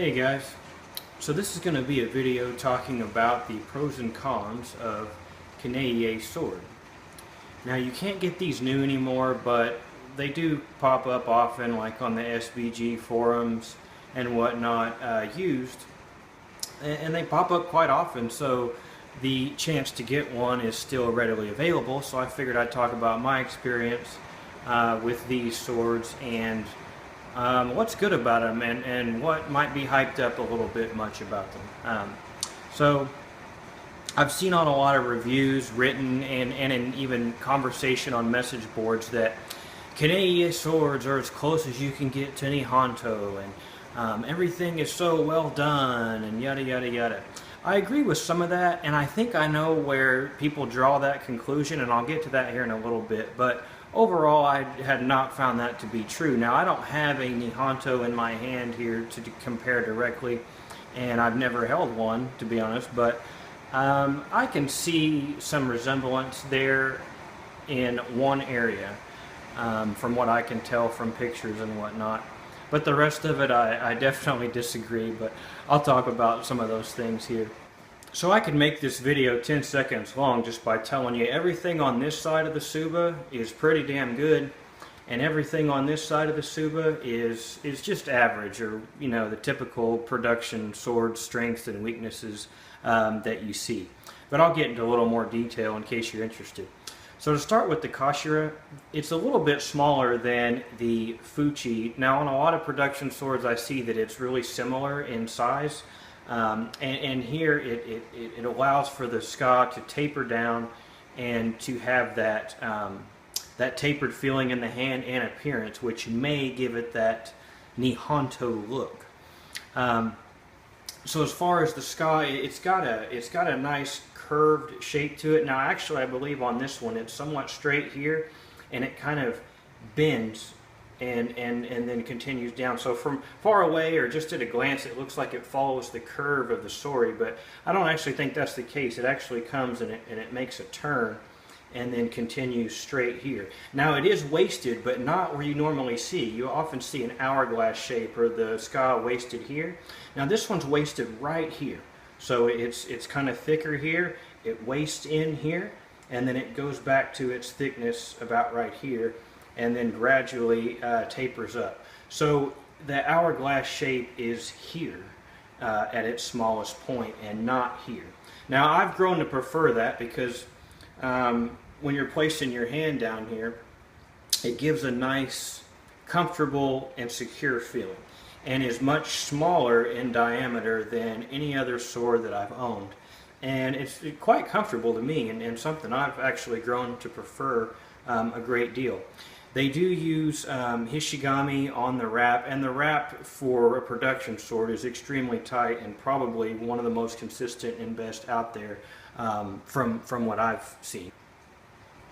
Hey guys, so this is going to be a video talking about the pros and cons of Kaneie sword. Now you can't get these new anymore, but they do pop up often, like on the SBG forums and whatnot, used, and they pop up quite often, so the chance to get one is still readily available. So I figured I'd talk about my experience with these swords and what's good about them and what might be hyped up a little bit much about them. So I've seen on a lot of reviews written and in even conversation on message boards that Kaneie swords are as close as you can get to Nihonto, and everything is so well done and yada yada yada. I agree with some of that, and I think I know where people draw that conclusion, and I'll get to that here in a little bit, but overall, I had not found that to be true. Now, I don't have a Nihonto in my hand here to compare directly, and I've never held one, to be honest, but I can see some resemblance there in one area, from what I can tell from pictures and whatnot. But the rest of it, I definitely disagree, but I'll talk about some of those things here. So I could make this video 10 seconds long just by telling you everything on this side of the Tsuba is pretty damn good, and everything on this side of the Tsuba is just average, or the typical production sword strengths and weaknesses that you see. But I'll get into a little more detail in case you're interested. So to start with the Kashira, it's a little bit smaller than the Fuchi. Now on a lot of production swords I see that it's really similar in size. And here it allows for the ska to taper down and to have that that tapered feeling in the hand and appearance, which may give it that Nihonto look. So as far as the ska, it's got a nice curved shape to it. Now actually I believe on this one it's somewhat straight here, and it kind of bends and then continues down. So from far away or just at a glance it looks like it follows the curve of the sword, but I don't actually think that's the case. It actually comes and it makes a turn and then continues straight here. Now it is wasted, but not where you normally see. You often see an hourglass shape or the ska wasted here. Now this one's wasted right here. So it's kind of thicker here, it wastes in here, and then it goes back to its thickness about right here, and then gradually tapers up. So the hourglass shape is here at its smallest point and not here. Now I've grown to prefer that because when you're placing your hand down here, it gives a nice, comfortable, and secure feeling, and is much smaller in diameter than any other sword that I've owned. And it's quite comfortable to me, and something I've actually grown to prefer a great deal. They do use Hishigami on the wrap, and the wrap for a production sword is extremely tight and probably one of the most consistent and best out there from what I've seen.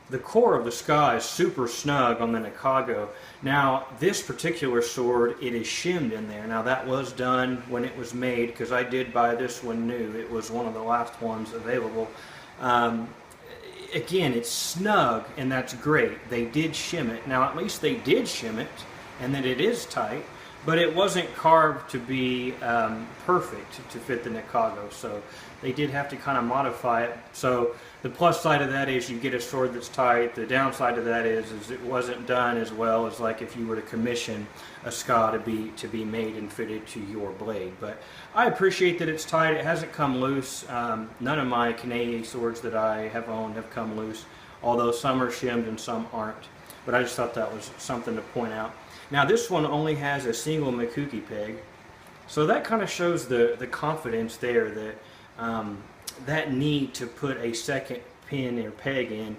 The core of the ska is super snug on the Nikago. Now this particular sword, it is shimmed in there. Now that was done when it was made, because I did buy this one new. It was one of the last ones available. Again, it's snug, and that's great. They did shim it. Now at least they did shim it, and that it is tight, but it wasn't carved to be perfect to fit the Nikago, so they did have to kind of modify it. So the plus side of that is you get a sword that's tight. The downside of that is it wasn't done as well as like if you were to commission a ska to be made and fitted to your blade. But I appreciate that it's tight. It hasn't come loose. None of my Kaneie swords that I have owned have come loose, although some are shimmed and some aren't. But I just thought that was something to point out. Now this one only has a single Mikuki peg, so that kind of shows the confidence there that that need to put a second pin or peg in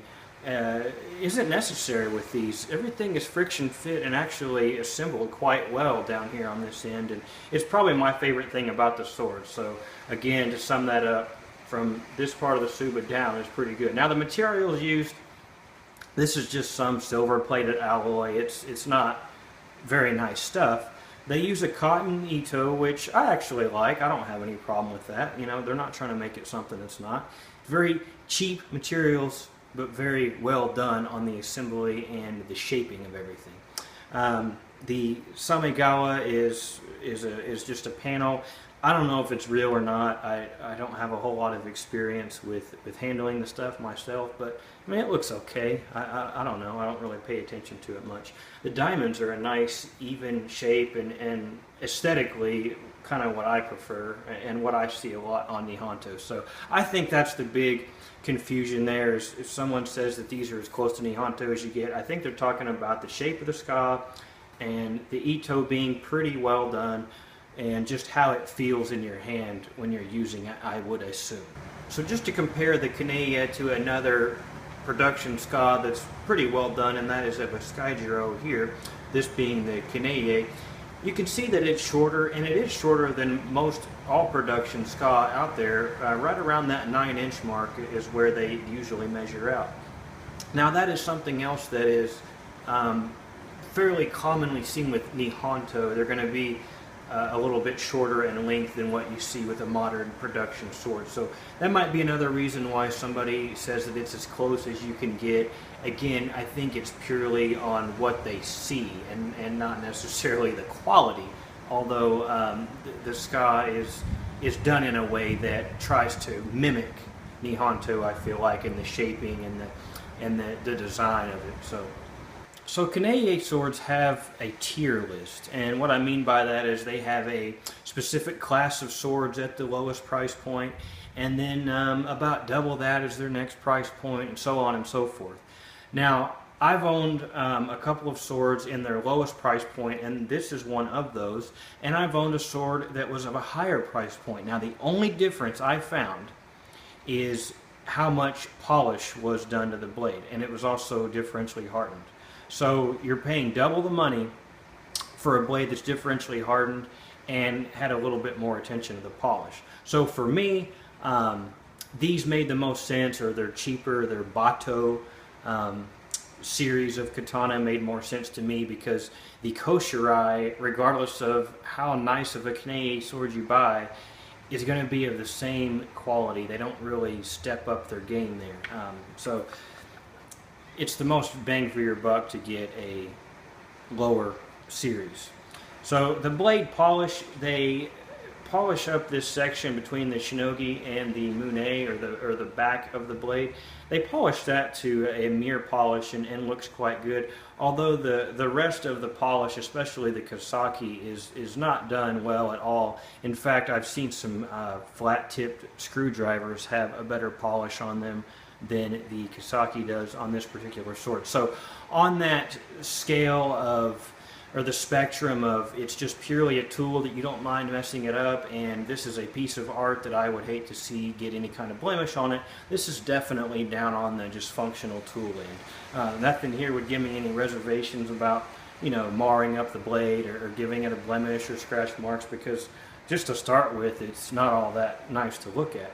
isn't necessary with these. Everything is friction fit and actually assembled quite well down here on this end, and it's probably my favorite thing about the sword. So again, to sum that up, from this part of the Tsuba down is pretty good. Now the materials used, this is just some silver plated alloy. It's not very nice stuff. They use a cotton Ito, which I actually like. I don't have any problem with that. They're not trying to make it something it's not. Very cheap materials, but very well done on the assembly and the shaping of everything. The Samegawa is just a panel. I don't know if it's real or not. I don't have a whole lot of experience with handling the stuff myself, but I mean, it looks okay. I don't know. I don't really pay attention to it much. The diamonds are a nice, even shape and aesthetically kind of what I prefer and what I see a lot on Nihonto. So I think that's the big confusion there is if someone says that these are as close to Nihonto as you get. I think they're talking about the shape of the ska and the Ito being pretty well done, and just how it feels in your hand when you're using it, I would assume. So just to compare the Kaneie to another production ska that's pretty well done, and that is of a Skyjiro here, this being the Kaneie, you can see that it's shorter, and it is shorter than most all production ska out there. Right around that 9-inch mark is where they usually measure out. Now that is something else that is fairly commonly seen with Nihonto. They're going to be a little bit shorter in length than what you see with a modern production sword. So that might be another reason why somebody says that it's as close as you can get. Again, I think it's purely on what they see and not necessarily the quality, although the ska is done in a way that tries to mimic Nihonto, I feel like, in the shaping and the design of it. So Kaneie swords have a tier list, and what I mean by that is they have a specific class of swords at the lowest price point, and then about double that is their next price point, and so on and so forth. Now, I've owned a couple of swords in their lowest price point, and this is one of those, and I've owned a sword that was of a higher price point. Now, the only difference I found is how much polish was done to the blade, and it was also differentially hardened. So you're paying double the money for a blade that's differentially hardened and had a little bit more attention to the polish. So for me, these made the most sense, or they're cheaper. Their Bato series of katana made more sense to me because the Koshirai, regardless of how nice of a Kaneie sword you buy, is going to be of the same quality. They don't really step up their game there. So it's the most bang for your buck to get a lower series. So the blade polish, they polish up this section between the shinogi and the mune, or the back of the blade. They polish that to a mere polish and looks quite good. Although the rest of the polish, especially the Kasaki, is not done well at all. In fact, I've seen some flat-tipped screwdrivers have a better polish on them than the Kasaki does on this particular sword. So on that scale of, or the spectrum of, it's just purely a tool that you don't mind messing it up, and this is a piece of art that I would hate to see get any kind of blemish on it, this is definitely down on the just functional tool end. Nothing here would give me any reservations about, you know, marring up the blade or giving it a blemish or scratch marks, because just to start with, it's not all that nice to look at.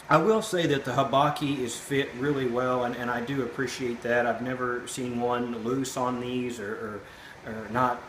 I will say that the habaki is fit really well, and I do appreciate that. I've never seen one loose on these or not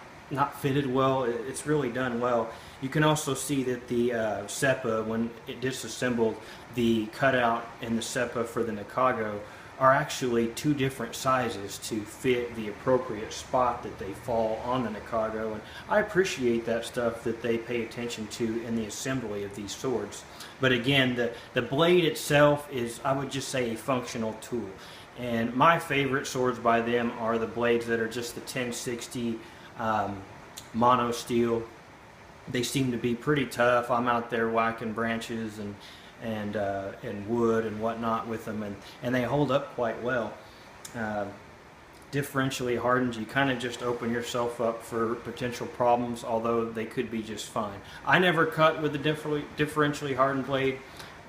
fitted well. It's really done well. You can also see that the seppa, when it disassembled, the cutout and the seppa for the Nakago are actually two different sizes to fit the appropriate spot that they fall on the Nakago, and I appreciate that stuff that they pay attention to in the assembly of these swords. But again, the blade itself is, I would just say, a functional tool. And my favorite swords by them are the blades that are just the 1060 mono steel. They seem to be pretty tough. I'm out there whacking branches and wood and whatnot with them, and they hold up quite well. Differentially hardened, you kind of just open yourself up for potential problems, although they could be just fine. I never cut with a differentially hardened blade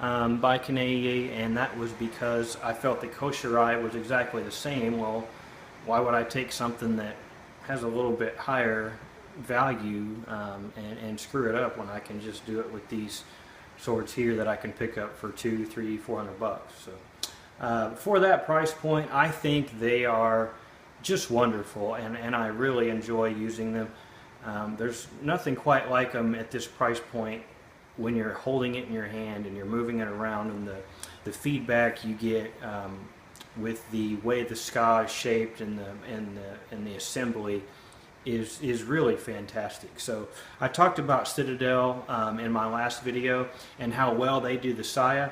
by Kaneie, and that was because I felt the Koshirai was exactly the same. Well, why would I take something that has a little bit higher value and screw it up when I can just do it with these swords here that I can pick up for $200, $300, $400. So for that price point, I think they are just wonderful, and I really enjoy using them. There's nothing quite like them at this price point when you're holding it in your hand and you're moving it around, and the feedback you get with the way the ska is shaped and the assembly is really fantastic. So I talked about Citadel in my last video and how well they do the saya.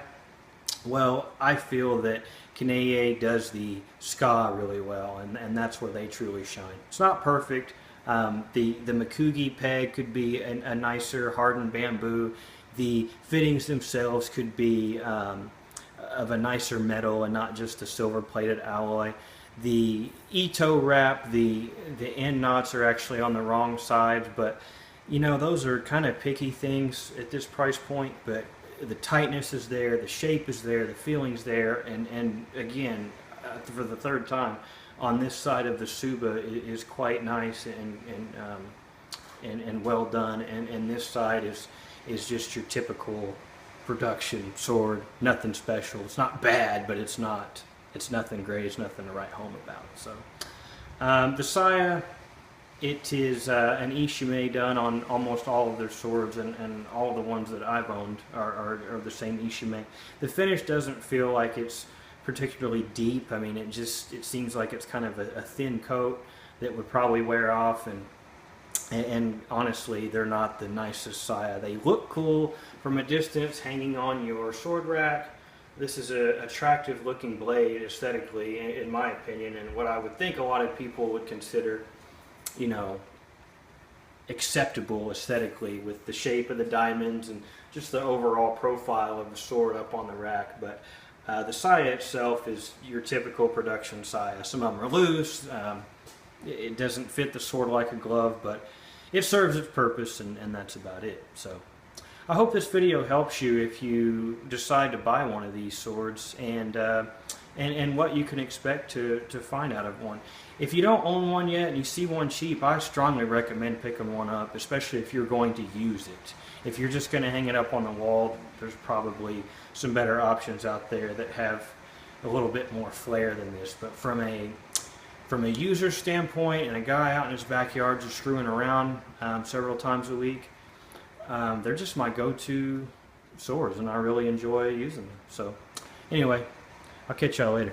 Well, I feel that Kaneie does the ska really well, and that's where they truly shine. It's not perfect. The Mikugi peg could be a nicer hardened bamboo. The fittings themselves could be of a nicer metal and not just a silver plated alloy. The Ito wrap, the end knots are actually on the wrong sides, but you know, those are kind of picky things at this price point, but the tightness is there, the shape is there, the feeling's there, and again, for the third time, on this side of the Suba is quite nice and well done, and this side is just your typical production sword, nothing special. It's not bad, but it's nothing great, it's nothing to write home about. So the saya, it is an ishime done on almost all of their swords, and all the ones that I've owned are the same ishime. The finish doesn't feel like it's particularly deep. I mean, it seems like it's kind of a thin coat that would probably wear off, and honestly, they're not the nicest saya. They look cool from a distance hanging on your sword rack. This is an attractive looking blade aesthetically, in my opinion, and what I would think a lot of people would consider, you know, acceptable aesthetically, with the shape of the diamonds and just the overall profile of the sword up on the rack. But the saya itself is your typical production saya. Some of them are loose. It doesn't fit the sword like a glove, but it serves its purpose, and that's about it. So I hope this video helps you if you decide to buy one of these swords, and what you can expect to find out of one. If you don't own one yet and you see one cheap, I strongly recommend picking one up, especially if you're going to use it. If you're just going to hang it up on the wall, there's probably some better options out there that have a little bit more flair than this. But from a user standpoint, and a guy out in his backyard just screwing around several times a week, they're just my go-to swords, and I really enjoy using them. So anyway, I'll catch y'all later.